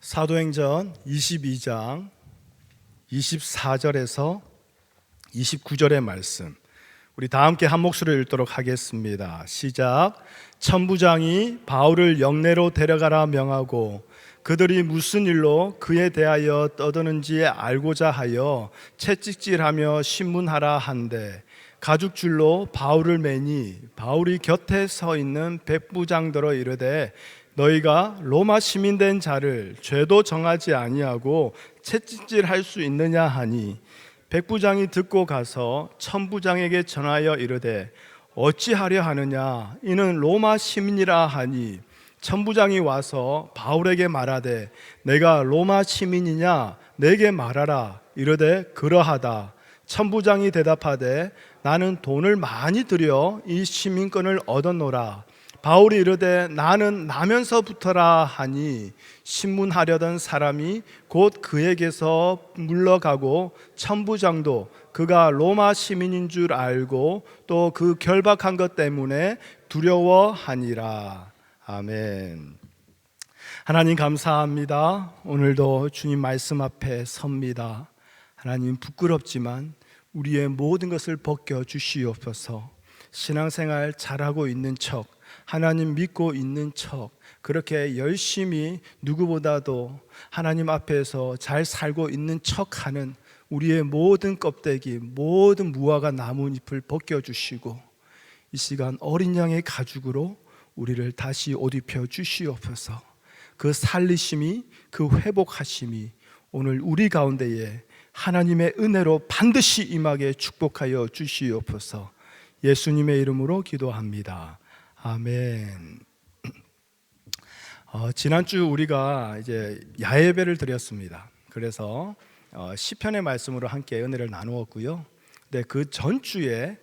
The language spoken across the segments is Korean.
사도행전 22장 24절에서 29절의 말씀, 우리 다 함께 한 목소리로 읽도록 하겠습니다. 시작. 천부장이 바울을 영내로 데려가라 명하고 그들이 무슨 일로 그에 대하여 떠드는지 알고자 하여 채찍질하며 신문하라 한데 가죽줄로 바울을 매니 바울이 곁에 서 있는 백부장들어 이르되 너희가 로마 시민 된 자를 죄도 정하지 아니하고 채찍질할 수 있느냐 하니 백부장이 듣고 가서 천부장에게 전하여 이르되 어찌하려 하느냐 이는 로마 시민이라 하니 천부장이 와서 바울에게 말하되 내가 로마 시민이냐 내게 말하라 이르되 그러하다. 천부장이 대답하되 나는 돈을 많이 들여 이 시민권을 얻었노라. 바울이 이르되 나는 나면서부터라 하니 신문하려던 사람이 곧 그에게서 물러가고 천부장도 그가 로마 시민인 줄 알고 또 그 결박한 것 때문에 두려워하니라. 아멘. 하나님 감사합니다. 오늘도 주님 말씀 앞에 섭니다. 하나님 부끄럽지만 우리의 모든 것을 벗겨 주시옵소서. 신앙생활 잘하고 있는 척, 하나님 믿고 있는 척, 그렇게 열심히 누구보다도 하나님 앞에서 잘 살고 있는 척하는 우리의 모든 껍데기, 모든 무화과 나뭇잎을 벗겨주시고 이 시간 어린 양의 가죽으로 우리를 다시 옷 입혀 주시옵소서. 그 살리심이, 그 회복하심이 오늘 우리 가운데에 하나님의 은혜로 반드시 임하게 축복하여 주시옵소서. 예수님의 이름으로 기도합니다. 아멘. 지난주 우리가 이제 야예배를 드렸습니다. 그래서 시편의 말씀으로 함께 은혜를 나누었고요. 네, 그 전주에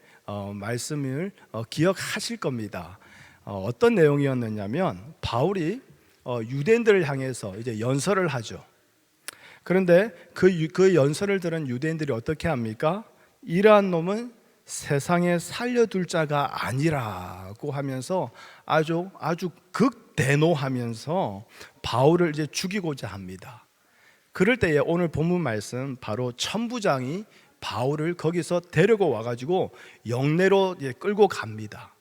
말씀을 기억하실 겁니다. 어떤 내용이었느냐면 바울이 유대인들을 향해서 이제 연설을 하죠. 그런데 그 연설을 들은 유대인들이 어떻게 합니까? 이러한 놈은 세상에 살려둘 자가 아니라고 하면서 아주 극대노하면서 바울을 이제 죽이고자 합니다. 그럴 때에 오늘 본문 말씀 바로 천부장이 바울을 거기서 데리고 와가지고 영내로 끌고 갑니다.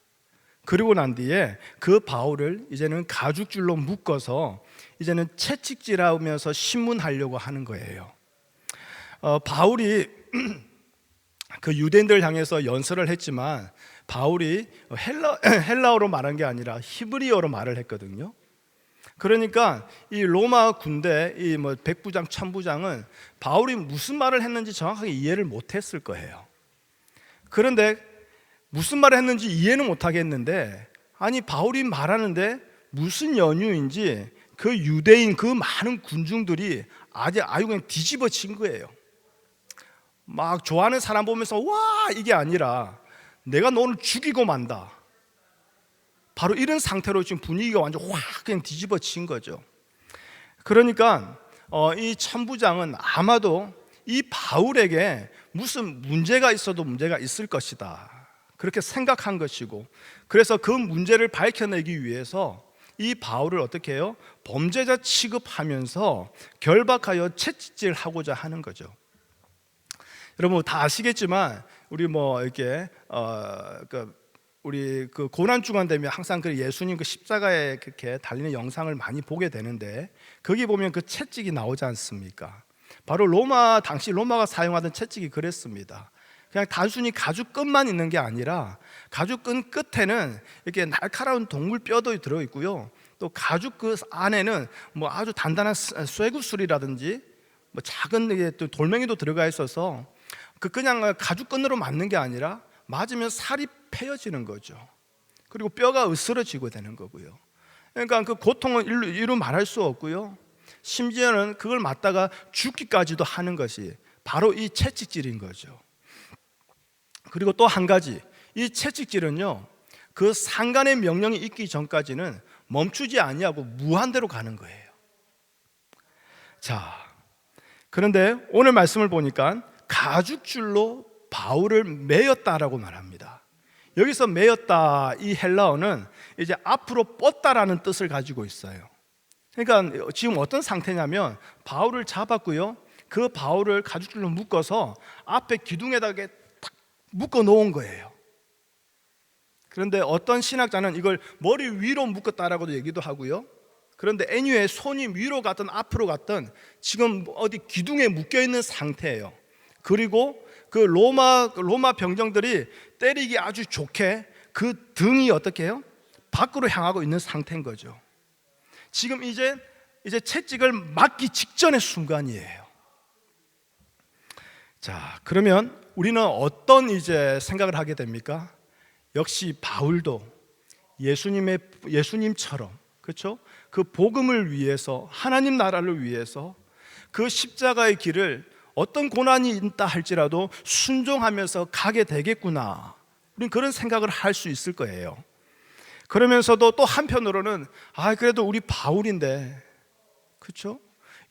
그리고 난 뒤에 그 바울을 이제는 가죽줄로 묶어서 이제는 채찍질하면서 신문하려고 하는 거예요. 바울이 그 유대인들을 향해서 연설을 했지만 바울이 헬라어로 말한 게 아니라 히브리어로 말을 했거든요. 그러니까 이 로마 군대 이 백부장, 천부장은 바울이 무슨 말을 했는지 정확하게 이해를 못했을 거예요. 그런데 무슨 말을 했는지 이해는 못하겠는데 아니 바울이 말하는데 무슨 연유인지 그 유대인 그 많은 군중들이 아주 그냥 뒤집어진 거예요. 막 좋아하는 사람 보면서 와 이게 아니라 내가 너를 죽이고 만다. 바로 이런 상태로 지금 분위기가 완전 확 그냥 뒤집어진 거죠. 그러니까 이 천부장은 아마도 이 바울에게 무슨 문제가 있어도 문제가 있을 것이다 그렇게 생각한 것이고, 그래서 그 문제를 밝혀내기 위해서 이 바울을 어떻게 해요? 범죄자 취급하면서 결박하여 채찍질하고자 하는 거죠. 여러분 다 아시겠지만 우리 이렇게 우리 그 고난 주간 되면 항상 그 예수님 그 십자가에 그렇게 달리는 영상을 많이 보게 되는데 거기 보면 그 채찍이 나오지 않습니까? 바로 당시 로마가 사용하던 채찍이 그랬습니다. 그냥 단순히 가죽끈만 있는 게 아니라 가죽끈 끝에는 이렇게 날카로운 동물 뼈도 들어 있고요. 또 가죽 그 안에는 아주 단단한 쇠구슬이라든지 작은 또 돌멩이도 들어가 있어서 그냥 가죽끈으로 맞는 게 아니라 맞으면 살이 패여지는 거죠. 그리고 뼈가 으스러지고 되는 거고요. 그러니까 그 고통은 이루 말할 수 없고요. 심지어는 그걸 맞다가 죽기까지도 하는 것이 바로 이 채찍질인 거죠. 그리고 또 한 가지, 이 채찍질은요 그 상간의 명령이 있기 전까지는 멈추지 아니하고 무한대로 가는 거예요. 자, 그런데 오늘 말씀을 보니까 가죽줄로 바울을 매였다라고 말합니다. 여기서 매였다 이 헬라어는 이제 앞으로 뻗다라는 뜻을 가지고 있어요. 그러니까 지금 어떤 상태냐면 바울을 잡았고요. 그 바울을 가죽줄로 묶어서 앞에 기둥에다가 탁 묶어 놓은 거예요. 그런데 어떤 신학자는 이걸 머리 위로 묶었다라고도 얘기도 하고요. 그런데 애니웨이 손이 위로 갔든 앞으로 갔든 지금 어디 기둥에 묶여 있는 상태예요. 그리고 그 로마 병정들이 때리기 아주 좋게 그 등이 어떻게 해요? 밖으로 향하고 있는 상태인 거죠. 지금 이제 채찍을 맞기 직전의 순간이에요. 자, 그러면 우리는 어떤 이제 생각을 하게 됩니까? 역시 바울도 예수님처럼, 그렇죠? 그 복음을 위해서, 하나님 나라를 위해서 그 십자가의 길을 어떤 고난이 있다 할지라도 순종하면서 가게 되겠구나. 우리는 그런 생각을 할 수 있을 거예요. 그러면서도 또 한편으로는 그래도 우리 바울인데, 그렇죠?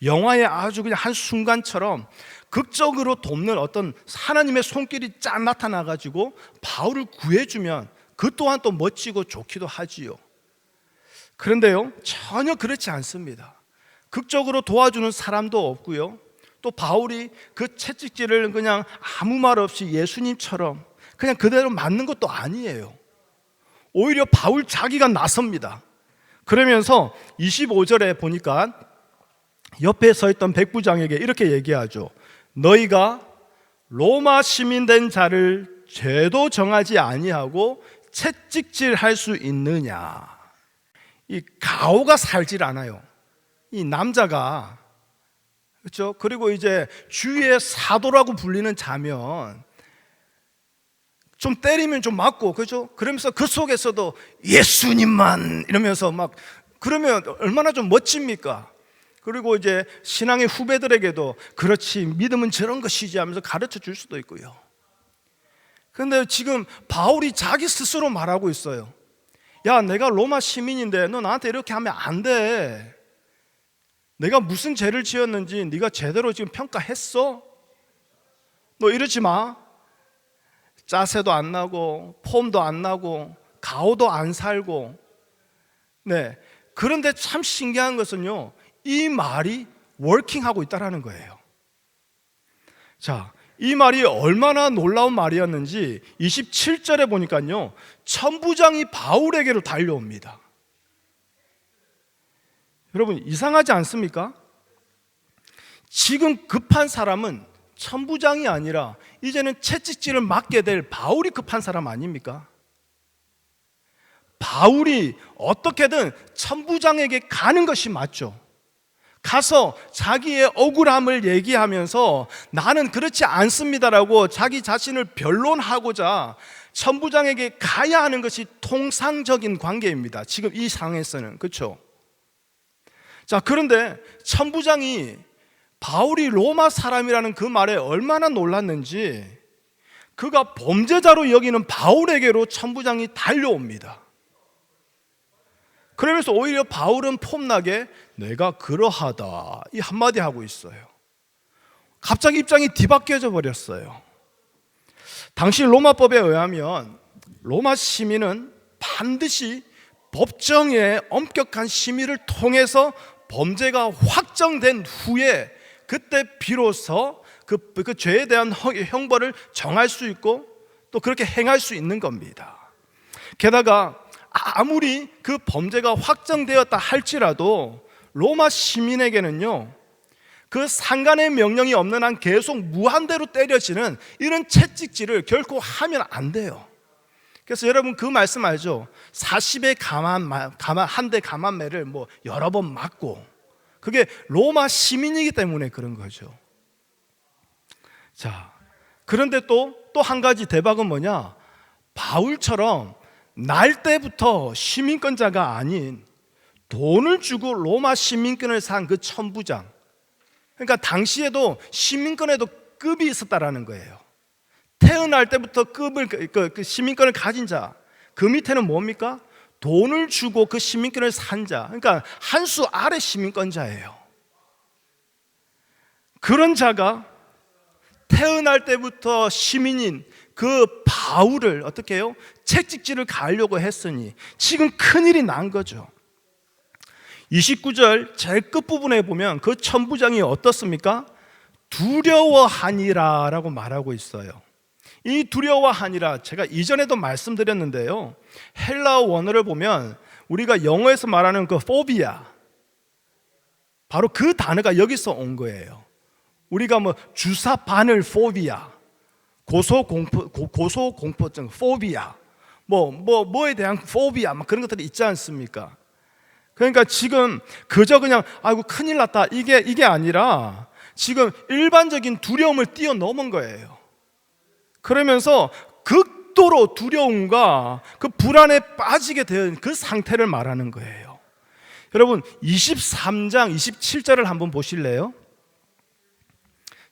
영화의 아주 그냥 한 순간처럼 극적으로 돕는 어떤 하나님의 손길이 쫙 나타나가지고 바울을 구해주면 그 또한 또 멋지고 좋기도 하지요. 그런데요, 전혀 그렇지 않습니다. 극적으로 도와주는 사람도 없고요. 또 바울이 그 채찍질을 그냥 아무 말 없이 예수님처럼 그냥 그대로 맞는 것도 아니에요. 오히려 바울 자기가 나섭니다. 그러면서 25절에 보니까 옆에 서 있던 백부장에게 이렇게 얘기하죠. 너희가 로마 시민 된 자를 죄도 정하지 아니하고 채찍질할 수 있느냐. 이 가오가 살질 않아요. 이 남자가, 그렇죠? 그리고 이제 주위의 사도라고 불리는 자면 좀 때리면 좀 맞고, 그렇죠? 그러면서 그 속에서도 예수님만 이러면서 막 그러면 얼마나 좀 멋집니까? 그리고 이제 신앙의 후배들에게도 그렇지, 믿음은 저런 것이지 하면서 가르쳐 줄 수도 있고요. 그런데 지금 바울이 자기 스스로 말하고 있어요. 야, 내가 로마 시민인데 너 나한테 이렇게 하면 안 돼. 내가 무슨 죄를 지었는지 네가 제대로 지금 평가했어? 너 이러지 마. 짜세도 안 나고 폼도 안 나고 가오도 안 살고. 네. 그런데 참 신기한 것은요, 이 말이 워킹하고 있다는 거예요. 자, 이 말이 얼마나 놀라운 말이었는지 27절에 보니까요, 천부장이 바울에게로 달려옵니다. 여러분, 이상하지 않습니까? 지금 급한 사람은 천부장이 아니라 이제는 채찍질을 맞게 될 바울이 급한 사람 아닙니까? 바울이 어떻게든 천부장에게 가는 것이 맞죠. 가서 자기의 억울함을 얘기하면서 나는 그렇지 않습니다라고 자기 자신을 변론하고자 천부장에게 가야 하는 것이 통상적인 관계입니다. 지금 이 상황에서는. 그렇죠? 자, 그런데 천부장이 바울이 로마 사람이라는 그 말에 얼마나 놀랐는지 그가 범죄자로 여기는 바울에게로 천부장이 달려옵니다. 그러면서 오히려 바울은 폼나게 내가 그러하다 이 한마디 하고 있어요. 갑자기 입장이 뒤바뀌어져 버렸어요. 당시 로마법에 의하면 로마 시민은 반드시 법정의 엄격한 심의를 통해서 범죄가 확정된 후에 그때 비로소 그 죄에 대한 형벌을 정할 수 있고 또 그렇게 행할 수 있는 겁니다. 게다가 아무리 그 범죄가 확정되었다 할지라도 로마 시민에게는요, 그 상관의 명령이 없는 한 계속 무한대로 때려지는 이런 채찍질을 결코 하면 안 돼요. 그래서 여러분 그 말씀 알죠? 40의 한 대 가만매를 뭐 여러 번 맞고, 그게 로마 시민이기 때문에 그런 거죠. 자, 그런데 또 한 가지 대박은 뭐냐? 바울처럼 날 때부터 시민권자가 아닌 돈을 주고 로마 시민권을 산 그 천부장, 그러니까 당시에도 시민권에도 급이 있었다라는 거예요. 태어날 때부터 그 시민권을 가진 자, 그 밑에는 뭡니까? 돈을 주고 그 시민권을 산 자, 그러니까 한 수 아래 시민권자예요. 그런 자가 태어날 때부터 시민인 그 바울을 어떻게 해요? 채찍질을 가하려고 했으니 지금 큰일이 난 거죠. 29절 제일 끝부분에 보면 그 천부장이 어떻습니까? 두려워하니라 라고 말하고 있어요. 이 두려워하니라, 제가 이전에도 말씀드렸는데요, 헬라어 원어를 보면 우리가 영어에서 말하는 그 포비아, 바로 그 단어가 여기서 온 거예요. 우리가 뭐 주사 바늘 포비아, 고소공포증 포비아, 뭐에 대한 포비아, 막 그런 것들이 있지 않습니까? 그러니까 지금 그저 그냥 아이고 큰일 났다, 이게 아니라 지금 일반적인 두려움을 뛰어넘은 거예요. 그러면서 극도로 두려움과 그 불안에 빠지게 된 그 상태를 말하는 거예요. 여러분 23장 27절을 한번 보실래요?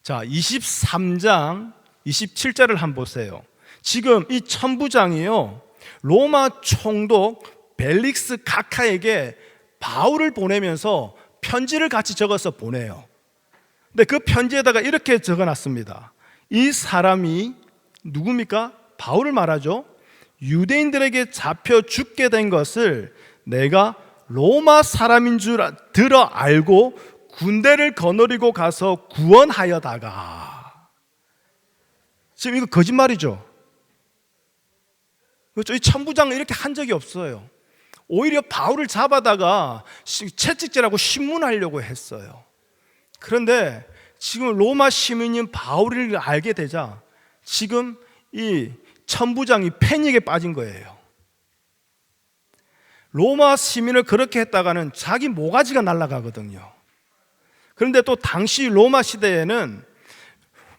자, 23장 27절을 한번 보세요. 지금 이 천부장이요, 로마 총독 벨릭스 가카에게 바울을 보내면서 편지를 같이 적어서 보내요. 근데 그 편지에다가 이렇게 적어놨습니다. 이 사람이 누굽니까? 바울을 말하죠. 유대인들에게 잡혀 죽게 된 것을 내가 로마 사람인 줄 들어 알고 군대를 거느리고 가서 구원하여다가. 지금 이거 거짓말이죠. 그렇죠? 이 천부장은 이렇게 한 적이 없어요. 오히려 바울을 잡아다가 채찍질하고 신문하려고 했어요. 그런데 지금 로마 시민인 바울을 알게 되자 지금 이 천부장이 패닉에 빠진 거예요. 로마 시민을 그렇게 했다가는 자기 모가지가 날아가거든요. 그런데 또 당시 로마 시대에는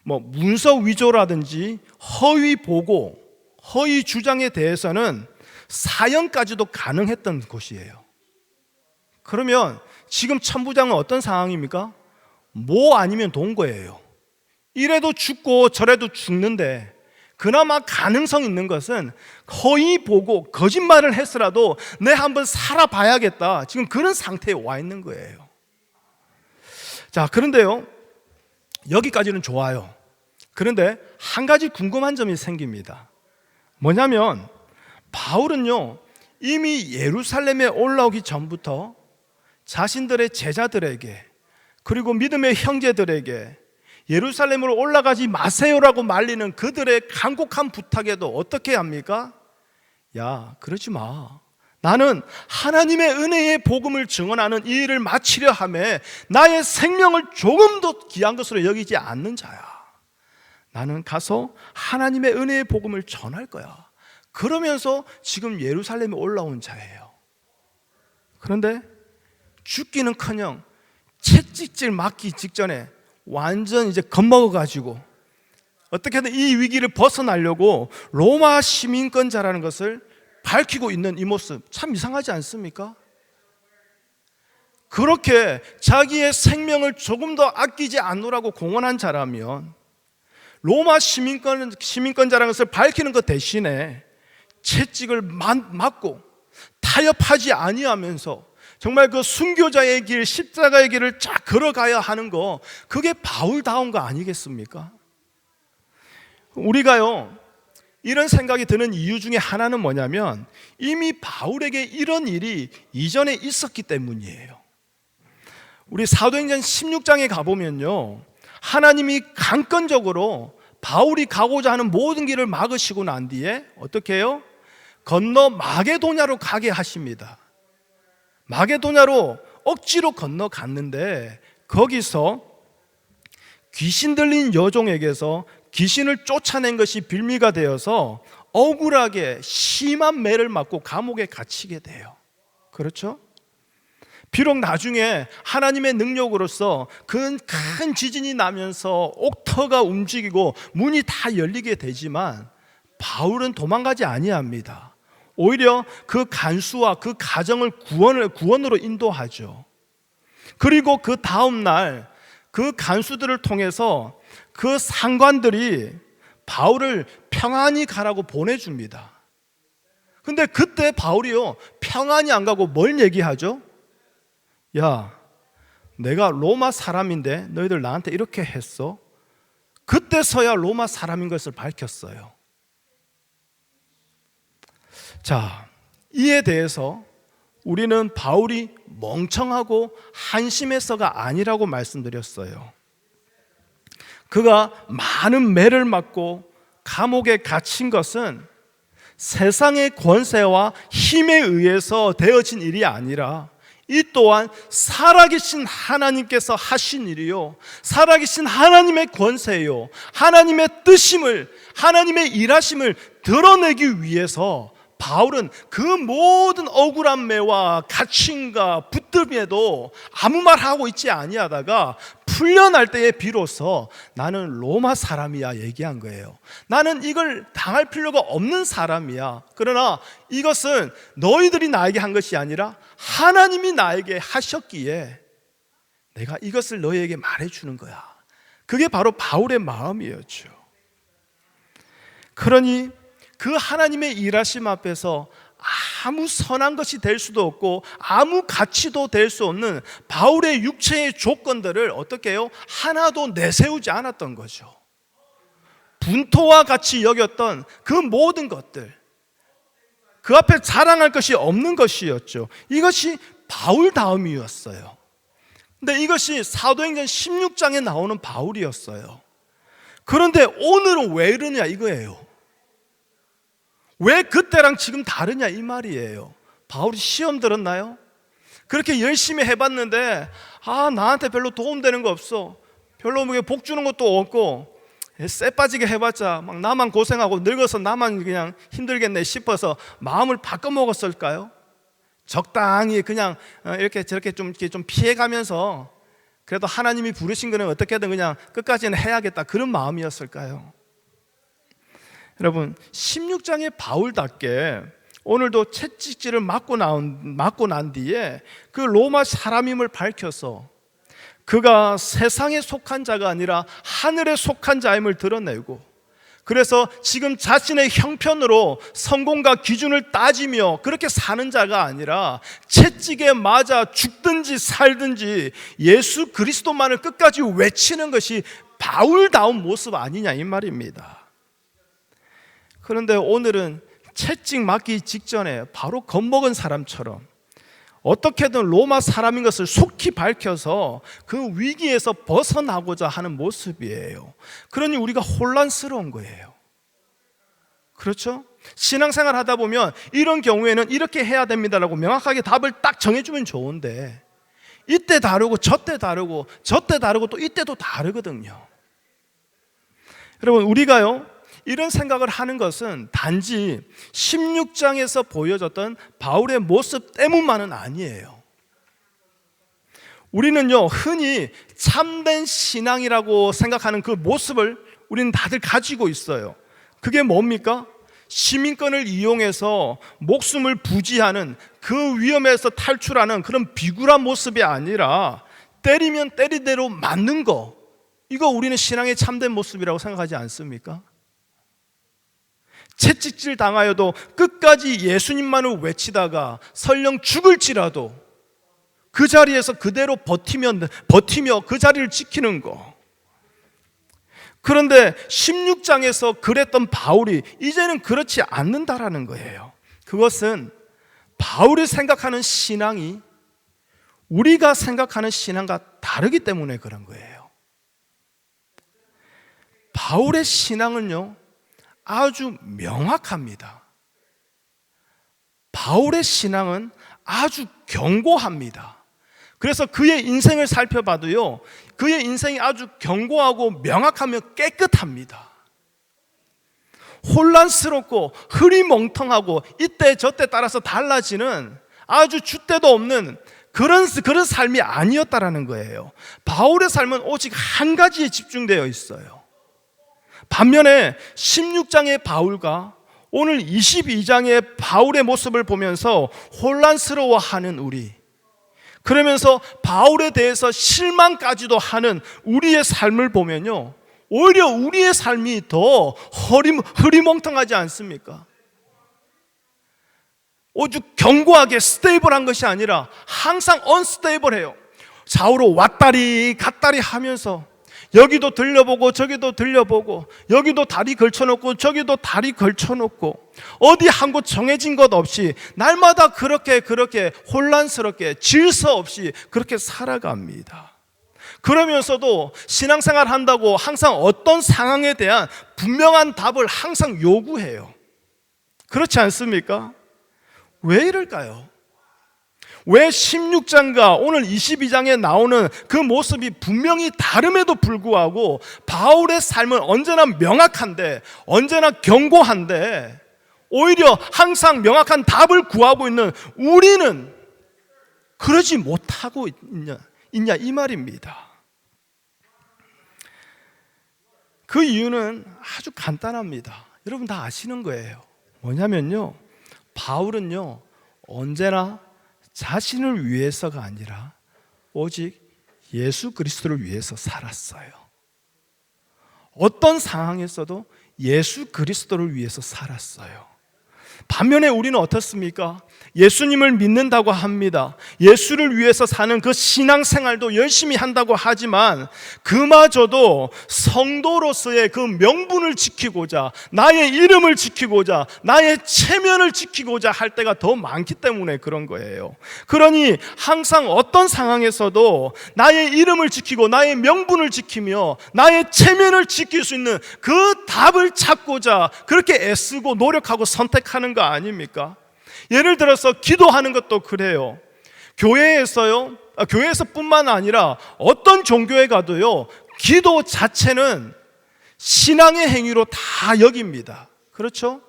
뭐 문서 위조라든지 허위 보고, 허위 주장에 대해서는 사형까지도 가능했던 곳이에요. 그러면 지금 천부장은 어떤 상황입니까? 뭐 아니면 동거예요. 이래도 죽고 저래도 죽는데 그나마 가능성 있는 것은 허위 보고 거짓말을 했으라도 내 한번 살아봐야겠다, 지금 그런 상태에 와 있는 거예요. 자, 그런데요, 여기까지는 좋아요. 그런데 한 가지 궁금한 점이 생깁니다. 뭐냐면 바울은요, 이미 예루살렘에 올라오기 전부터 자신들의 제자들에게, 그리고 믿음의 형제들에게 예루살렘으로 올라가지 마세요라고 말리는 그들의 간곡한 부탁에도 어떻게 합니까? 야, 그러지 마. 나는 하나님의 은혜의 복음을 증언하는 이 일을 마치려 하며 나의 생명을 조금도 귀한 것으로 여기지 않는 자야. 나는 가서 하나님의 은혜의 복음을 전할 거야. 그러면서 지금 예루살렘에 올라온 자예요. 그런데 죽기는커녕 채찍질 맞기 직전에 완전 이제 겁먹어가지고 어떻게든 이 위기를 벗어나려고 로마 시민권자라는 것을 밝히고 있는 이 모습, 참 이상하지 않습니까? 그렇게 자기의 생명을 조금 더 아끼지 않으라고 공언한 자라면 로마 시민권자라는 것을 밝히는 것 대신에 채찍을 맞고 타협하지 아니하면서 정말 그 순교자의 길, 십자가의 길을 쫙 걸어가야 하는 거, 그게 바울다운 거 아니겠습니까? 우리가요, 이런 생각이 드는 이유 중에 하나는 뭐냐면 이미 바울에게 이런 일이 이전에 있었기 때문이에요. 우리 사도행전 16장에 가보면요, 하나님이 강권적으로 바울이 가고자 하는 모든 길을 막으시고 난 뒤에 어떻게 해요? 건너 마게도냐로 가게 하십니다. 마게도냐로 억지로 건너갔는데 거기서 귀신 들린 여종에게서 귀신을 쫓아낸 것이 빌미가 되어서 억울하게 심한 매를 맞고 감옥에 갇히게 돼요. 그렇죠? 비록 나중에 하나님의 능력으로서 큰 지진이 나면서 옥터가 움직이고 문이 다 열리게 되지만 바울은 도망가지 아니합니다. 오히려 그 간수와 그 가정을 구원으로 인도하죠. 그리고 그 다음 날 그 간수들을 통해서 그 상관들이 바울을 평안히 가라고 보내줍니다. 근데 그때 바울이요, 평안히 안 가고 뭘 얘기하죠? 야, 내가 로마 사람인데 너희들 나한테 이렇게 했어? 그때서야 로마 사람인 것을 밝혔어요. 자, 이에 대해서 우리는 바울이 멍청하고 한심해서가 아니라고 말씀드렸어요. 그가 많은 매를 맞고 감옥에 갇힌 것은 세상의 권세와 힘에 의해서 되어진 일이 아니라 이 또한 살아계신 하나님께서 하신 일이요, 살아계신 하나님의 권세요, 하나님의 뜻임을, 하나님의 일하심을 드러내기 위해서 바울은 그 모든 억울한 매와 갇힘과 붙듦에도 아무 말 하고 있지 아니하다가 풀려날 때에 비로소 나는 로마 사람이야 얘기한 거예요. 나는 이걸 당할 필요가 없는 사람이야. 그러나 이것은 너희들이 나에게 한 것이 아니라 하나님이 나에게 하셨기에 내가 이것을 너희에게 말해주는 거야. 그게 바로 바울의 마음이었죠. 그러니 그 하나님의 일하심 앞에서 아무 선한 것이 될 수도 없고 아무 가치도 될 수 없는 바울의 육체의 조건들을 어떻게 해요? 하나도 내세우지 않았던 거죠. 분토와 같이 여겼던 그 모든 것들, 그 앞에 자랑할 것이 없는 것이었죠. 이것이 바울다움이었어요. 근데 이것이 사도행전 16장에 나오는 바울이었어요. 그런데 오늘은 왜 이러냐 이거예요. 왜 그때랑 지금 다르냐 이 말이에요. 바울이 시험 들었나요? 그렇게 열심히 해봤는데 나한테 별로 도움되는 거 없어, 별로 복 주는 것도 없고 쎄 빠지게 해봤자 막 나만 고생하고 늙어서 나만 그냥 힘들겠네 싶어서 마음을 바꿔먹었을까요? 적당히 그냥 이렇게 저렇게 좀 피해가면서 그래도 하나님이 부르신 거는 어떻게든 그냥 끝까지는 해야겠다, 그런 마음이었을까요? 여러분, 16장의 바울답게 오늘도 채찍질을 맞고 난 뒤에 그 로마 사람임을 밝혀서 그가 세상에 속한 자가 아니라 하늘에 속한 자임을 드러내고, 그래서 지금 자신의 형편으로 성공과 기준을 따지며 그렇게 사는 자가 아니라 채찍에 맞아 죽든지 살든지 예수 그리스도만을 끝까지 외치는 것이 바울다운 모습 아니냐 이 말입니다. 그런데 오늘은 채찍 맞기 직전에 바로 겁먹은 사람처럼 어떻게든 로마 사람인 것을 속히 밝혀서 그 위기에서 벗어나고자 하는 모습이에요. 그러니 우리가 혼란스러운 거예요. 그렇죠? 신앙생활 하다 보면 이런 경우에는 이렇게 해야 됩니다라고 명확하게 답을 딱 정해주면 좋은데 이때 다르고 저때 다르고 저때 다르고 또 이때도 다르거든요. 여러분, 우리가요 이런 생각을 하는 것은 단지 16장에서 보여줬던 바울의 모습 때문만은 아니에요. 우리는요 흔히 참된 신앙이라고 생각하는 그 모습을 우리는 다들 가지고 있어요. 그게 뭡니까? 시민권을 이용해서 목숨을 부지하는 그 위험에서 탈출하는 그런 비굴한 모습이 아니라 때리면 때린 대로 맞는 거, 이거 우리는 신앙의 참된 모습이라고 생각하지 않습니까? 채찍질 당하여도 끝까지 예수님만을 외치다가 설령 죽을지라도 그 자리에서 그대로 버티며 그 자리를 지키는 거. 그런데 16장에서 그랬던 바울이 이제는 그렇지 않는다라는 거예요. 그것은 바울이 생각하는 신앙이 우리가 생각하는 신앙과 다르기 때문에 그런 거예요. 바울의 신앙은요 아주 명확합니다. 바울의 신앙은 아주 견고합니다. 그래서 그의 인생을 살펴봐도요 그의 인생이 아주 견고하고 명확하며 깨끗합니다. 혼란스럽고 흐리멍텅하고 이때 저때 따라서 달라지는 아주 줏대도 없는 그런 삶이 아니었다라는 거예요. 바울의 삶은 오직 한 가지에 집중되어 있어요. 반면에 16장의 바울과 오늘 22장의 바울의 모습을 보면서 혼란스러워하는 우리, 그러면서 바울에 대해서 실망까지도 하는 우리의 삶을 보면요 오히려 우리의 삶이 더 흐리멍텅하지 않습니까? 오죽 견고하게 스테이블한 것이 아니라 항상 언스테이블해요. 좌우로 왔다리 갔다리 하면서 여기도 들려보고 저기도 들려보고, 여기도 다리 걸쳐놓고 저기도 다리 걸쳐놓고, 어디 한 곳 정해진 것 없이 날마다 그렇게 혼란스럽게 질서 없이 그렇게 살아갑니다. 그러면서도 신앙생활 한다고 항상 어떤 상황에 대한 분명한 답을 항상 요구해요. 그렇지 않습니까? 왜 이럴까요? 왜 16장과 오늘 22장에 나오는 그 모습이 분명히 다름에도 불구하고 바울의 삶은 언제나 명확한데, 언제나 견고한데, 오히려 항상 명확한 답을 구하고 있는 우리는 그러지 못하고 있냐 이 말입니다. 그 이유는 아주 간단합니다. 여러분 다 아시는 거예요. 뭐냐면요, 바울은요 언제나 자신을 위해서가 아니라 오직 예수 그리스도를 위해서 살았어요. 어떤 상황에서도 예수 그리스도를 위해서 살았어요. 반면에 우리는 어떻습니까? 예수님을 믿는다고 합니다. 예수를 위해서 사는 그 신앙생활도 열심히 한다고 하지만 그마저도 성도로서의 그 명분을 지키고자, 나의 이름을 지키고자, 나의 체면을 지키고자 할 때가 더 많기 때문에 그런 거예요. 그러니 항상 어떤 상황에서도 나의 이름을 지키고 나의 명분을 지키며 나의 체면을 지킬 수 있는 그 답을 찾고자 그렇게 애쓰고 노력하고 선택하는 거 아닙니까? 예를 들어서 기도하는 것도 그래요. 교회에서뿐만 아니라 어떤 종교에 가도요, 기도 자체는 신앙의 행위로 다 여깁니다. 그렇죠?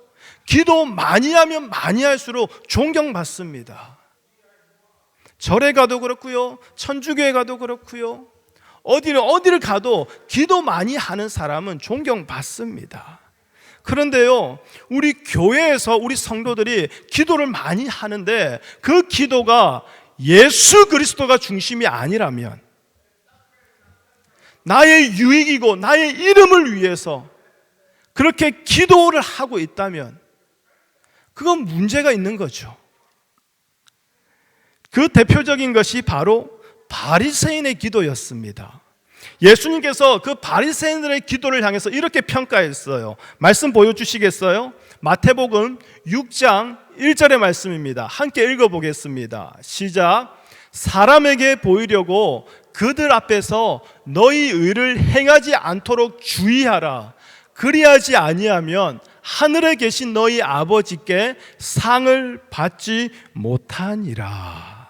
기도 많이 하면 많이 할수록 존경받습니다. 절에 가도 그렇고요, 천주교에 가도 그렇고요, 어디를 가도 기도 많이 하는 사람은 존경받습니다. 그런데요, 우리 교회에서 우리 성도들이 기도를 많이 하는데 그 기도가 예수 그리스도가 중심이 아니라면, 나의 유익이고 나의 이름을 위해서 그렇게 기도를 하고 있다면 그건 문제가 있는 거죠. 그 대표적인 것이 바로 바리새인의 기도였습니다. 예수님께서 그 바리새인들의 기도를 향해서 이렇게 평가했어요. 말씀 보여주시겠어요? 마태복음 6장 1절의 말씀입니다. 함께 읽어보겠습니다. 시작. 사람에게 보이려고 그들 앞에서 너희 의를 행하지 않도록 주의하라. 그리하지 아니하면 하늘에 계신 너희 아버지께 상을 받지 못하니라.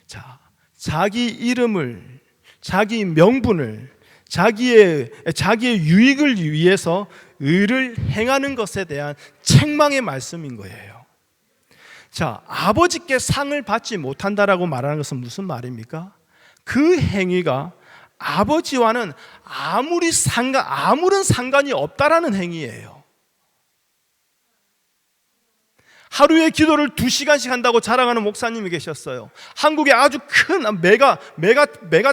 자, 자기 이름을, 자기 명분을, 자기의 유익을 위해서 의를 행하는 것에 대한 책망의 말씀인 거예요. 자, 아버지께 상을 받지 못한다라고 말하는 것은 무슨 말입니까? 그 행위가 아버지와는 아무런 상관이 없다라는 행위예요. 하루에 기도를 2시간씩 한다고 자랑하는 목사님이 계셨어요. 한국의 아주 큰 메가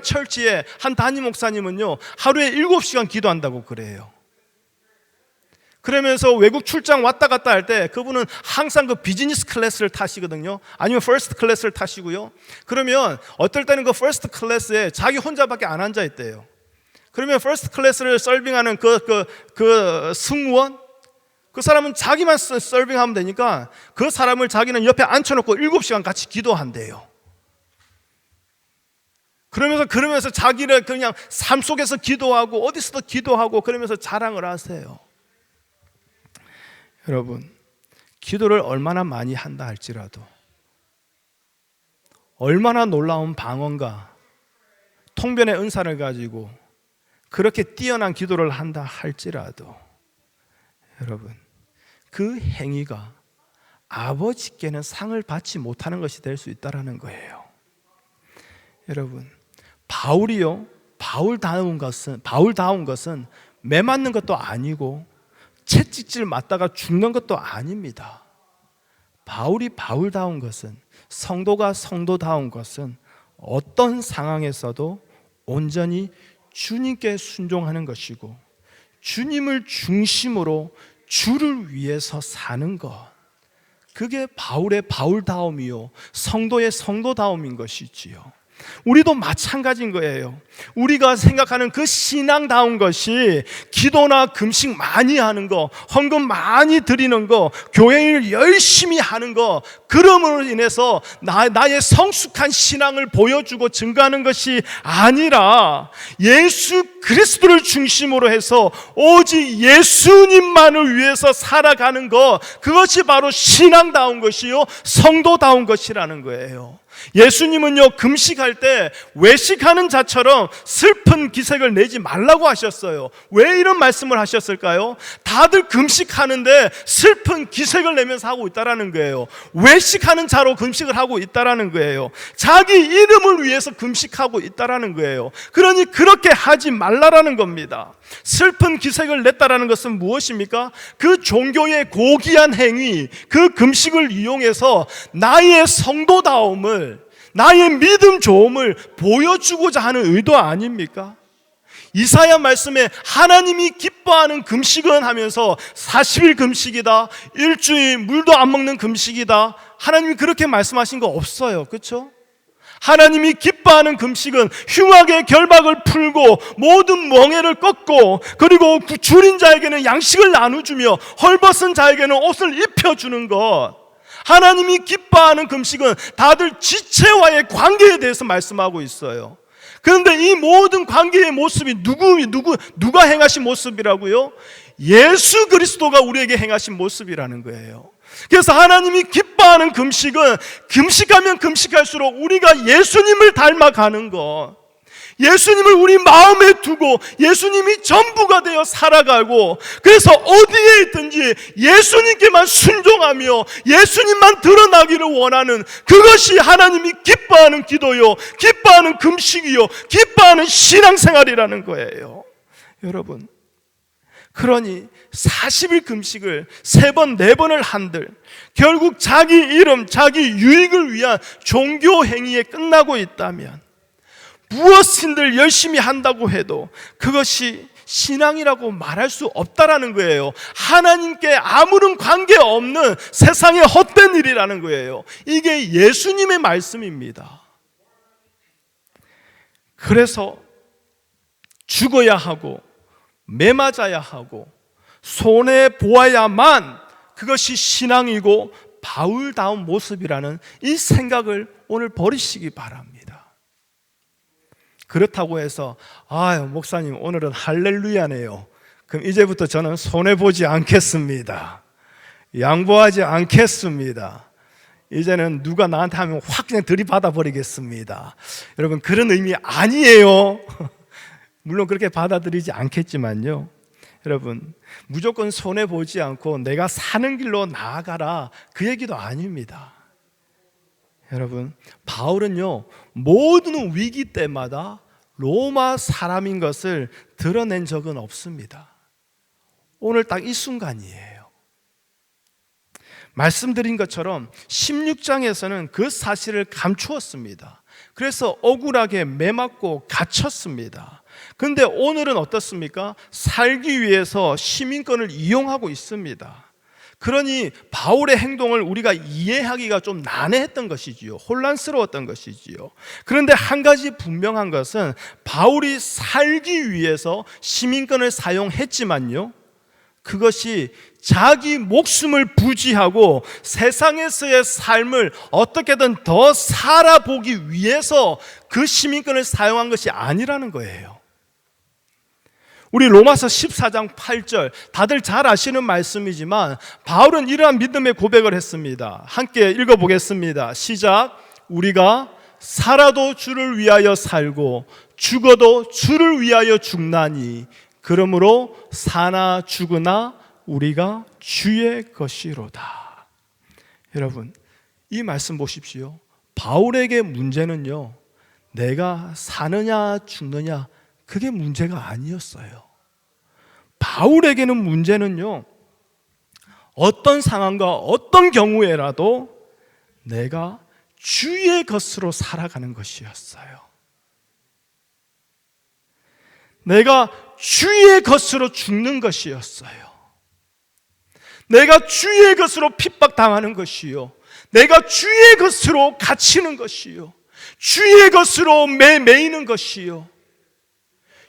철치의 한 담임 목사님은요, 하루에 7시간 기도한다고 그래요. 그러면서 외국 출장 왔다 갔다 할 때 그분은 항상 그 비즈니스 클래스를 타시거든요. 아니면 퍼스트 클래스를 타시고요. 그러면 어떨 때는 그 퍼스트 클래스에 자기 혼자밖에 안 앉아 있대요. 그러면 퍼스트 클래스를 서빙하는 그 승무원, 그 사람은 자기만 서빙하면 되니까 그 사람을 자기는 옆에 앉혀놓고 7시간 같이 기도한대요. 그러면서 자기를 그냥 삶 속에서 기도하고 어디서도 기도하고 그러면서 자랑을 하세요. 여러분, 기도를 얼마나 많이 한다 할지라도, 얼마나 놀라운 방언과 통변의 은사를 가지고 그렇게 뛰어난 기도를 한다 할지라도, 여러분, 그 행위가 아버지께는 상을 받지 못하는 것이 될 수 있다는 거예요. 여러분, 바울다운 것은 매 맞는 것도 아니고 채찍질 맞다가 죽는 것도 아닙니다. 바울다운 것은, 성도가 성도다운 것은 어떤 상황에서도 온전히 주님께 순종하는 것이고 주님을 중심으로 주를 위해서 사는 것, 그게 바울의 바울다움이요 성도의 성도다움인 것이지요. 우리도 마찬가지인 거예요. 우리가 생각하는 그 신앙다운 것이 기도나 금식 많이 하는 거, 헌금 많이 드리는 거, 교회를 열심히 하는 거, 그럼으로 인해서 나의 성숙한 신앙을 보여주고 증거하는 것이 아니라 예수 그리스도를 중심으로 해서 오직 예수님만을 위해서 살아가는 것, 그것이 바로 신앙다운 것이요 성도다운 것이라는 거예요. 예수님은요 금식할 때 외식하는 자처럼 슬픈 기색을 내지 말라고 하셨어요. 왜 이런 말씀을 하셨을까요? 다들 금식하는데 슬픈 기색을 내면서 하고 있다라는 거예요. 외식하는 자로 금식을 하고 있다라는 거예요. 자기 이름을 위해서 금식하고 있다라는 거예요. 그러니 그렇게 하지 말라라는 겁니다. 슬픈 기색을 냈다라는 것은 무엇입니까? 그 종교의 고귀한 행위, 그 금식을 이용해서 나의 성도다움을, 나의 믿음 좋음을 보여주고자 하는 의도 아닙니까? 이사야 말씀에 하나님이 기뻐하는 금식은 하면서 40일 금식이다, 일주일 물도 안 먹는 금식이다, 하나님이 그렇게 말씀하신 거 없어요. 그렇죠? 하나님이 기뻐하는 금식은 흉악의 결박을 풀고 모든 멍에를 꺾고, 그리고 줄인 자에게는 양식을 나눠주며 헐벗은 자에게는 옷을 입혀주는 것. 하나님이 기뻐하는 금식은 다들 지체와의 관계에 대해서 말씀하고 있어요. 그런데 이 모든 관계의 모습이 누가 행하신 모습이라고요? 예수 그리스도가 우리에게 행하신 모습이라는 거예요. 그래서 하나님이 기뻐하는 금식은 금식하면 금식할수록 우리가 예수님을 닮아가는 것, 예수님을 우리 마음에 두고 예수님이 전부가 되어 살아가고, 그래서 어디에 있든지 예수님께만 순종하며 예수님만 드러나기를 원하는, 그것이 하나님이 기뻐하는 기도요, 기뻐하는 금식이요, 기뻐하는 신앙생활이라는 거예요. 여러분, 그러니 40일 금식을 3번, 4번을 한들 결국 자기 이름, 자기 유익을 위한 종교 행위에 끝나고 있다면, 무엇인들 열심히 한다고 해도 그것이 신앙이라고 말할 수 없다라는 거예요. 하나님께 아무런 관계없는 세상의 헛된 일이라는 거예요. 이게 예수님의 말씀입니다. 그래서 죽어야 하고 매맞아야 하고 손해 보아야만 그것이 신앙이고 바울다운 모습이라는 이 생각을 오늘 버리시기 바랍니다. 그렇다고 해서 목사님 오늘은 할렐루야네요, 그럼 이제부터 저는 손해보지 않겠습니다, 양보하지 않겠습니다, 이제는 누가 나한테 하면 확 그냥 들이받아 버리겠습니다, 여러분 그런 의미 아니에요. 물론 그렇게 받아들이지 않겠지만요, 여러분 무조건 손해보지 않고 내가 사는 길로 나아가라, 그 얘기도 아닙니다. 여러분, 바울은요 모든 위기 때마다 로마 사람인 것을 드러낸 적은 없습니다. 오늘 딱 이 순간이에요. 말씀드린 것처럼 16장에서는 그 사실을 감추었습니다. 그래서 억울하게 매맞고 갇혔습니다. 그런데 오늘은 어떻습니까? 살기 위해서 시민권을 이용하고 있습니다. 그러니 바울의 행동을 우리가 이해하기가 좀 난해했던 것이지요, 혼란스러웠던 것이지요. 그런데 한 가지 분명한 것은 바울이 살기 위해서 시민권을 사용했지만요, 그것이 자기 목숨을 부지하고 세상에서의 삶을 어떻게든 더 살아보기 위해서 그 시민권을 사용한 것이 아니라는 거예요. 우리 로마서 14장 8절, 다들 잘 아시는 말씀이지만 바울은 이러한 믿음의 고백을 했습니다. 함께 읽어보겠습니다. 시작. 우리가 살아도 주를 위하여 살고 죽어도 주를 위하여 죽나니 그러므로 사나 죽으나 우리가 주의 것이로다. 여러분, 이 말씀 보십시오. 바울에게 문제는요, 내가 사느냐 죽느냐 그게 문제가 아니었어요. 바울에게는 문제는요, 어떤 상황과 어떤 경우에라도 내가 주의 것으로 살아가는 것이었어요. 내가 주의 것으로 죽는 것이었어요. 내가 주의 것으로 핍박당하는 것이요, 내가 주의 것으로 갇히는 것이요, 주의 것으로 매이는 것이요,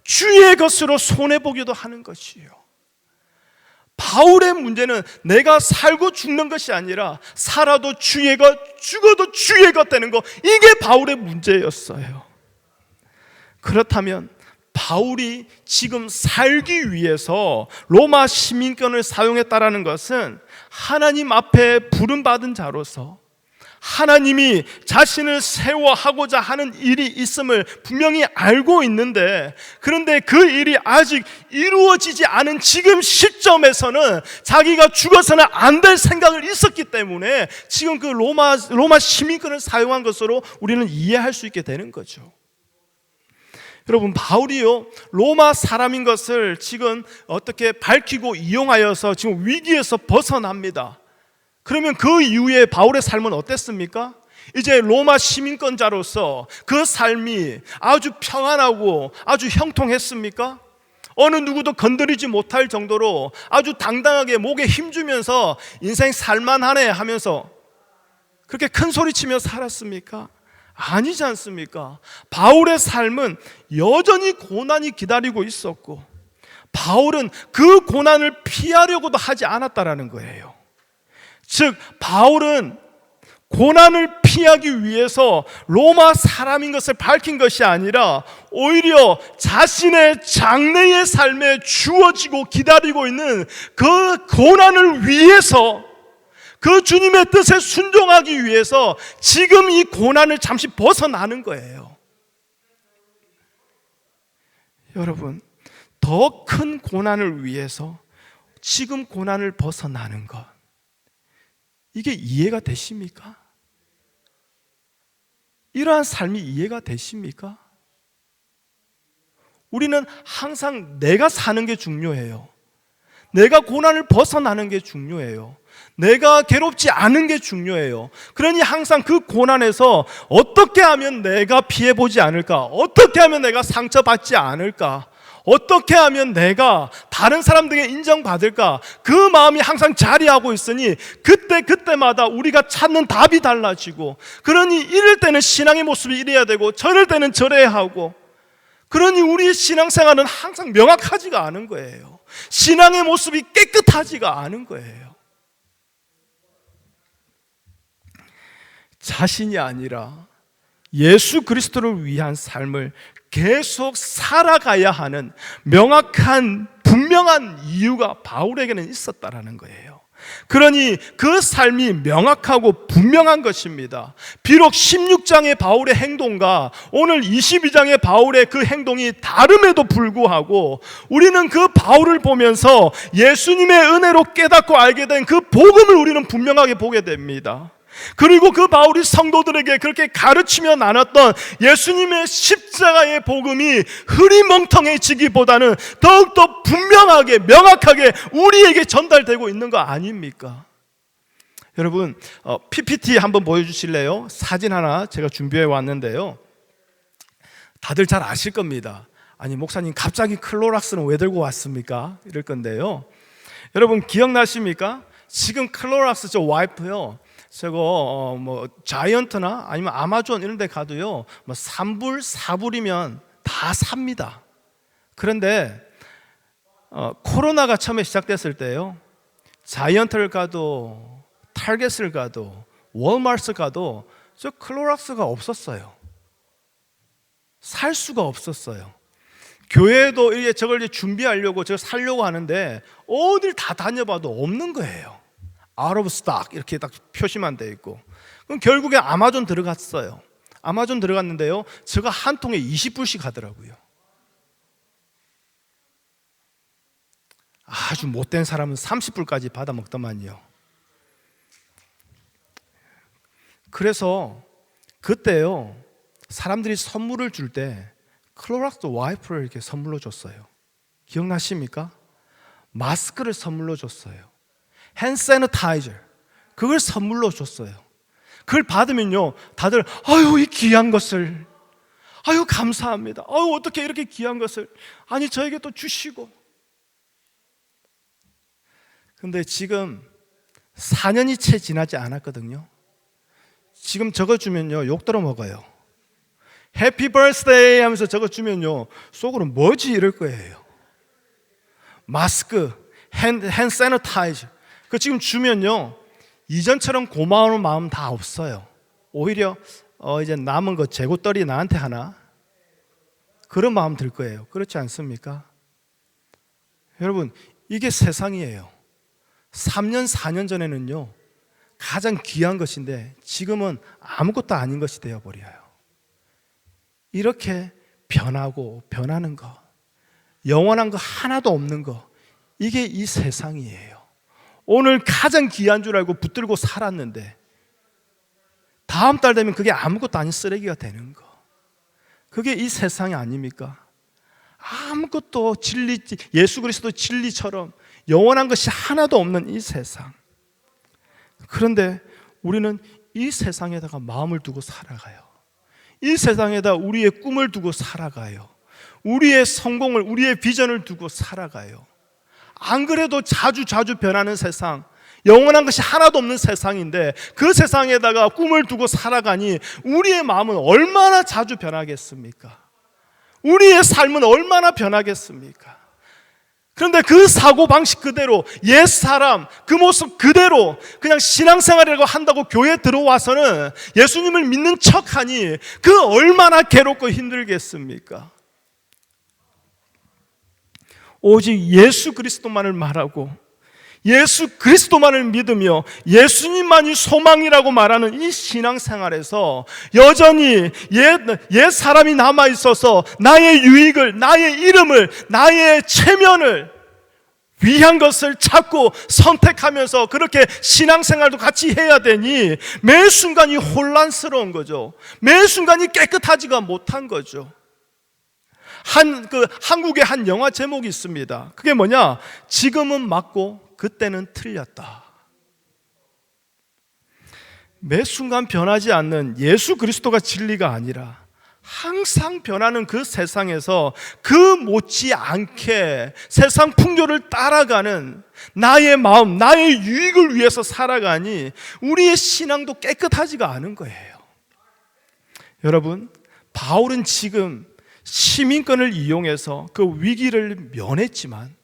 주의 것으로 손해보기도 하는 것이요. 바울의 문제는 내가 살고 죽는 것이 아니라 살아도 주의 것, 죽어도 주의 것 되는 것, 이게 바울의 문제였어요. 그렇다면 바울이 지금 살기 위해서 로마 시민권을 사용했다라는 것은 하나님 앞에 부름받은 자로서 하나님이 자신을 세워하고자 하는 일이 있음을 분명히 알고 있는데, 그런데 그 일이 아직 이루어지지 않은 지금 시점에서는 자기가 죽어서는 안 될 생각을 있었기 때문에 지금 그 로마 시민권을 사용한 것으로 우리는 이해할 수 있게 되는 거죠. 여러분, 바울이요, 로마 사람인 것을 지금 어떻게 밝히고 이용하여서 지금 위기에서 벗어납니다. 그러면 그 이후에 바울의 삶은 어땠습니까? 이제 로마 시민권자로서 그 삶이 아주 평안하고 아주 형통했습니까? 어느 누구도 건드리지 못할 정도로 아주 당당하게 목에 힘주면서 인생 살만하네 하면서 그렇게 큰 소리치며 살았습니까? 아니지 않습니까? 바울의 삶은 여전히 고난이 기다리고 있었고, 바울은 그 고난을 피하려고도 하지 않았다라는 거예요. 즉, 바울은 고난을 피하기 위해서 로마 사람인 것을 밝힌 것이 아니라 오히려 자신의 장래의 삶에 주어지고 기다리고 있는 그 고난을 위해서, 그 주님의 뜻에 순종하기 위해서 지금 이 고난을 잠시 벗어나는 거예요. 여러분, 더 큰 고난을 위해서 지금 고난을 벗어나는 것, 이게 이해가 되십니까? 이러한 삶이 이해가 되십니까? 우리는 항상 내가 사는 게 중요해요. 내가 고난을 벗어나는 게 중요해요. 내가 괴롭지 않은 게 중요해요. 그러니 항상 그 고난에서 어떻게 하면 내가 피해보지 않을까? 어떻게 하면 내가 상처받지 않을까? 어떻게 하면 내가 다른 사람들에게 인정받을까? 그 마음이 항상 자리하고 있으니 그때마다 우리가 찾는 답이 달라지고, 그러니 이럴 때는 신앙의 모습이 이래야 되고 저럴 때는 저래야 하고, 그러니 우리의 신앙생활은 항상 명확하지가 않은 거예요. 신앙의 모습이 깨끗하지가 않은 거예요. 자신이 아니라 예수 그리스도를 위한 삶을 계속 살아가야 하는 명확한 분명한 이유가 바울에게는 있었다라는 거예요. 그러니 그 삶이 명확하고 분명한 것입니다. 비록 16장의 바울의 행동과 오늘 22장의 바울의 그 행동이 다름에도 불구하고 우리는 그 바울을 보면서 예수님의 은혜로 깨닫고 알게 된 그 복음을 우리는 분명하게 보게 됩니다. 그리고 그 바울이 성도들에게 그렇게 가르치며 나눴던 예수님의 십자가의 복음이 흐리멍텅해지기보다는 더욱더 분명하게 명확하게 우리에게 전달되고 있는 거 아닙니까? 여러분, PPT 한번 보여주실래요? 사진 하나 제가 준비해 왔는데요, 다들 잘 아실 겁니다. 아니, 목사님 갑자기 클로락스는 왜 들고 왔습니까? 이럴 건데요, 여러분 기억나십니까? 지금 클로락스 저 와이프요, 저거 자이언트나 아니면 아마존 이런 데 가도요, 3불, 4불이면 다 삽니다. 그런데 코로나가 처음에 시작됐을 때요, 자이언트를 가도 타겟을 가도 월마트 가도 저 클로락스가 없었어요. 살 수가 없었어요. 교회도 이제 저걸 이제 준비하려고 저걸 살려고 하는데 어딜 다 다녀봐도 없는 거예요. out of stock 이렇게 딱 표시만 돼 있고. 그럼 결국에 아마존 들어갔어요. 아마존 들어갔는데요, 저거 한 통에 20불씩 하더라고요. 아주 못된 사람은 30불까지 받아 먹더만요. 그래서 그때요, 사람들이 선물을 줄 때 클로락스 와이프를 이렇게 선물로 줬어요. 기억나십니까? 마스크를 선물로 줬어요. 핸드 세니타이저, 그걸 선물로 줬어요. 그걸 받으면요, 다들 아유, 이 귀한 것을, 아유, 감사합니다. 아유, 어떻게 이렇게 귀한 것을, 아니, 저에게 또 주시고. 근데 지금 4년이 채 지나지 않았거든요. 지금 저거 주면요, 욕 들어 먹어요. 해피 버스데이 하면서 저거 주면요, 속으로 뭐지 이럴 거예요. 마스크, 핸드 세니타이저, 그 지금 주면요, 이전처럼 고마운 마음 다 없어요. 오히려 이제 남은 거 재고떨이 나한테 하나, 그런 마음 들 거예요. 그렇지 않습니까? 여러분, 이게 세상이에요. 3년, 4년 전에는요, 가장 귀한 것인데 지금은 아무것도 아닌 것이 되어버려요. 이렇게 변하고 변하는 거, 영원한 거 하나도 없는 거, 이게 이 세상이에요. 오늘 가장 귀한 줄 알고 붙들고 살았는데 다음 달 되면 그게 아무것도 아닌 쓰레기가 되는 거, 그게 이 세상이 아닙니까? 아무것도 진리, 예수 그리스도 진리처럼 영원한 것이 하나도 없는 이 세상. 그런데 우리는 이 세상에다가 마음을 두고 살아가요. 이 세상에다 우리의 꿈을 두고 살아가요. 우리의 성공을, 우리의 비전을 두고 살아가요. 안 그래도 자주 변하는 세상, 영원한 것이 하나도 없는 세상인데 그 세상에다가 꿈을 두고 살아가니 우리의 마음은 얼마나 자주 변하겠습니까? 우리의 삶은 얼마나 변하겠습니까? 그런데 그 사고방식 그대로, 옛사람 그 모습 그대로 그냥 신앙생활이라고 한다고 교회에 들어와서는 예수님을 믿는 척하니 그 얼마나 괴롭고 힘들겠습니까? 오직 예수 그리스도만을 말하고 예수 그리스도만을 믿으며 예수님만이 소망이라고 말하는 이 신앙생활에서 여전히 옛 사람이 남아있어서 나의 유익을, 나의 이름을, 나의 체면을 위한 것을 찾고 선택하면서 그렇게 신앙생활도 같이 해야 되니 매 순간이 혼란스러운 거죠. 매 순간이 깨끗하지가 못한 거죠. 한국의 한 영화 제목이 있습니다. 그게 뭐냐? 지금은 맞고 그때는 틀렸다. 매 순간 변하지 않는 예수 그리스도가 진리가 아니라 항상 변하는 그 세상에서 그 못지않게 세상 풍조를 따라가는 나의 마음, 나의 유익을 위해서 살아가니 우리의 신앙도 깨끗하지가 않은 거예요. 여러분, 바울은 지금 시민권을 이용해서 그 위기를 면했지만,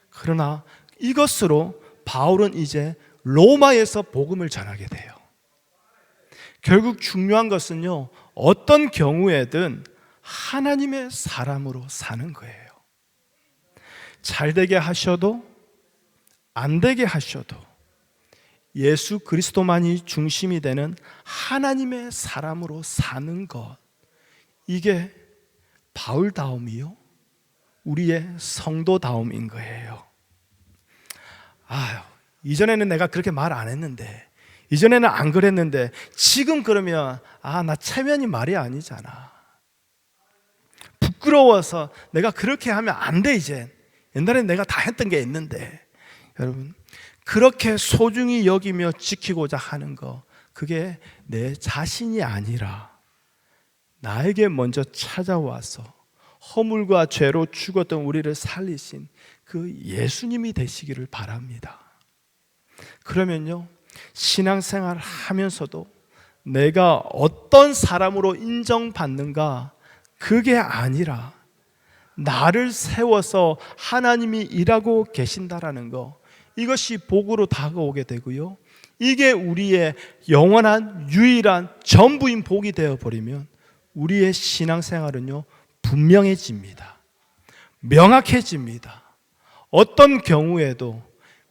그러나 이것으로 바울은 이제 로마에서 복음을 전하게 돼요. 결국 중요한 것은요, 어떤 경우에든 하나님의 사람으로 사는 거예요. 잘 되게 하셔도 안 되게 하셔도 예수 그리스도만이 중심이 되는 하나님의 사람으로 사는 것, 이게 바울다움이요, 우리의 성도다움인 거예요. 이전에는 내가 그렇게 말 안 했는데, 이전에는 안 그랬는데 지금 그러면 나 체면이 말이 아니잖아. 부끄러워서 내가 그렇게 하면 안 돼. 이제 옛날엔 내가 다 했던 게 있는데. 여러분, 그렇게 소중히 여기며 지키고자 하는 거, 그게 내 자신이 아니라 나에게 먼저 찾아와서 허물과 죄로 죽었던 우리를 살리신 그 예수님이 되시기를 바랍니다. 그러면요, 신앙생활 하면서도 내가 어떤 사람으로 인정받는가, 그게 아니라 나를 세워서 하나님이 일하고 계신다라는 거, 이것이 복으로 다가오게 되고요, 이게 우리의 영원한 유일한 전부인 복이 되어버리면 우리의 신앙생활은요, 분명해집니다. 명확해집니다. 어떤 경우에도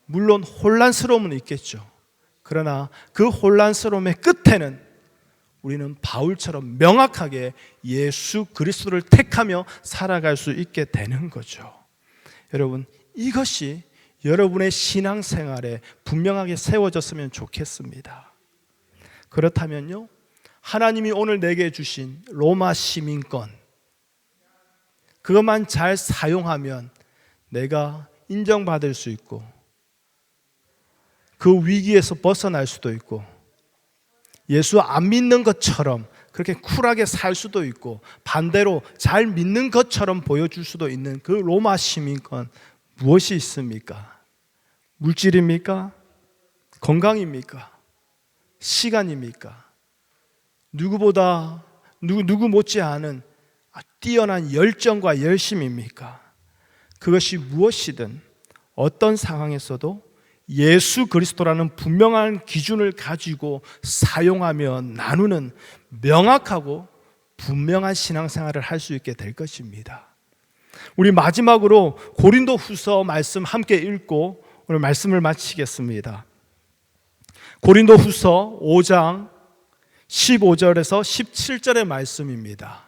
물론 혼란스러움은 있겠죠. 그러나 그 혼란스러움의 끝에는 우리는 바울처럼 명확하게 예수 그리스도를 택하며 살아갈 수 있게 되는 거죠. 여러분, 이것이 여러분의 신앙생활에 분명하게 세워졌으면 좋겠습니다. 그렇다면요, 하나님이 오늘 내게 주신 로마 시민권, 그것만 잘 사용하면 내가 인정받을 수 있고 그 위기에서 벗어날 수도 있고 예수 안 믿는 것처럼 그렇게 쿨하게 살 수도 있고 반대로 잘 믿는 것처럼 보여줄 수도 있는 그 로마 시민권, 무엇이 있습니까? 물질입니까? 건강입니까? 시간입니까? 누구보다 누구 못지않은 뛰어난 열정과 열심입니까? 그것이 무엇이든 어떤 상황에서도 예수 그리스도라는 분명한 기준을 가지고 사용하며 나누는 명확하고 분명한 신앙생활을 할 수 있게 될 것입니다. 우리 마지막으로 고린도 후서 말씀 함께 읽고 오늘 말씀을 마치겠습니다. 고린도 후서 5장 15절에서 17절의 말씀입니다.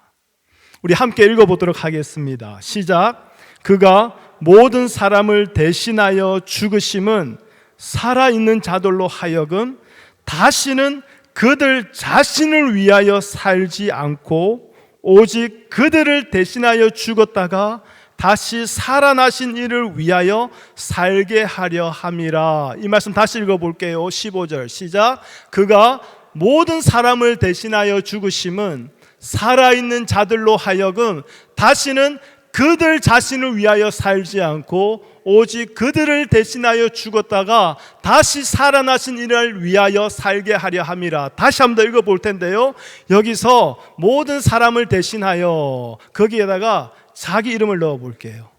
우리 함께 읽어보도록 하겠습니다. 시작. 그가 모든 사람을 대신하여 죽으심은 살아있는 자들로 하여금 다시는 그들 자신을 위하여 살지 않고 오직 그들을 대신하여 죽었다가 다시 살아나신 이를 위하여 살게 하려 함이라. 이 말씀 다시 읽어볼게요. 15절 시작. 그가 모든 사람을 대신하여 죽으심은 살아있는 자들로 하여금 다시는 그들 자신을 위하여 살지 않고 오직 그들을 대신하여 죽었다가 다시 살아나신 이를 위하여 살게 하려 함이라. 다시 한번 더 읽어볼 텐데요, 여기서 모든 사람을 대신하여 거기에다가 자기 이름을 넣어 볼게요.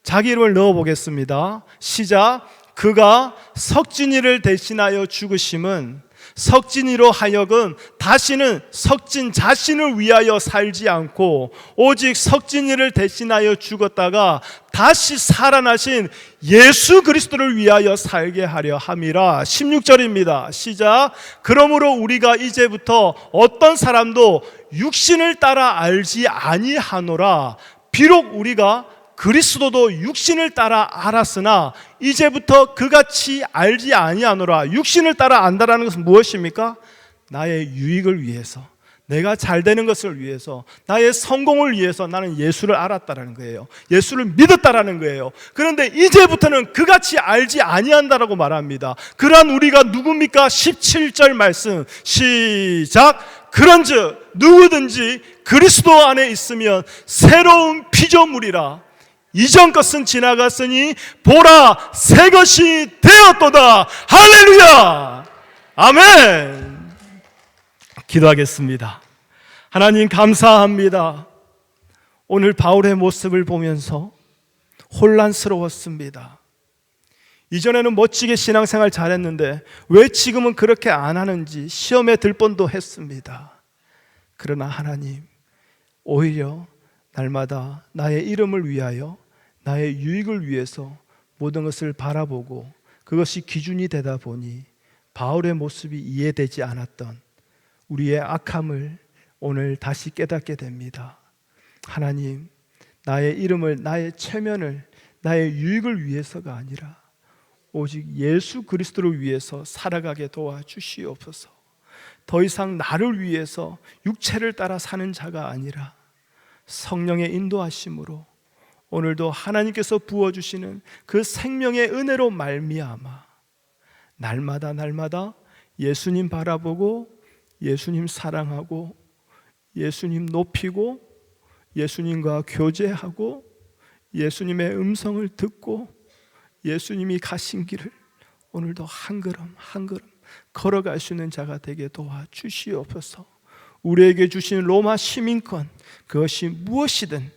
자기 이름을 넣어 보겠습니다. 시작. 그가 석진이를 대신하여 죽으심은 석진이로 하여금 다시는 석진 자신을 위하여 살지 않고 오직 석진이를 대신하여 죽었다가 다시 살아나신 예수 그리스도를 위하여 살게 하려 함이라. 16절입니다. 시작. 그러므로 우리가 이제부터 어떤 사람도 육신을 따라 알지 아니하노라. 비록 우리가 그리스도도 육신을 따라 알았으나 이제부터 그같이 알지 아니하노라. 육신을 따라 안다라는 것은 무엇입니까? 나의 유익을 위해서, 내가 잘 되는 것을 위해서, 나의 성공을 위해서 나는 예수를 알았다라는 거예요. 예수를 믿었다라는 거예요. 그런데 이제부터는 그같이 알지 아니한다라고 말합니다. 그러한 우리가 누굽니까? 17절 말씀 시작. 그런즉 누구든지 그리스도 안에 있으면 새로운 피조물이라. 이전 것은 지나갔으니 보라 새 것이 되었도다. 할렐루야. 아멘. 기도하겠습니다. 하나님 감사합니다. 오늘 바울의 모습을 보면서 혼란스러웠습니다. 이전에는 멋지게 신앙생활 잘했는데 왜 지금은 그렇게 안 하는지 시험에 들 뻔도 했습니다. 그러나 하나님, 오히려 날마다 나의 이름을 위하여, 나의 유익을 위해서 모든 것을 바라보고 그것이 기준이 되다 보니 바울의 모습이 이해되지 않았던 우리의 악함을 오늘 다시 깨닫게 됩니다. 하나님, 나의 이름을, 나의 체면을, 나의 유익을 위해서가 아니라 오직 예수 그리스도를 위해서 살아가게 도와주시옵소서. 더 이상 나를 위해서 육체를 따라 사는 자가 아니라 성령의 인도하심으로 오늘도 하나님께서 부어주시는 그 생명의 은혜로 말미암아 날마다 예수님 바라보고 예수님 사랑하고 예수님 높이고 예수님과 교제하고 예수님의 음성을 듣고 예수님이 가신 길을 오늘도 한 걸음 한 걸음 걸어갈 수 있는 자가 되게 도와주시옵소서. 우리에게 주신 로마 시민권, 그것이 무엇이든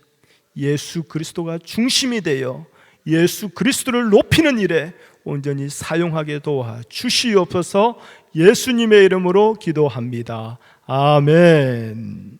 예수 그리스도가 중심이 되어 예수 그리스도를 높이는 일에 온전히 사용하게 도와주시옵소서. 예수님의 이름으로 기도합니다. 아멘.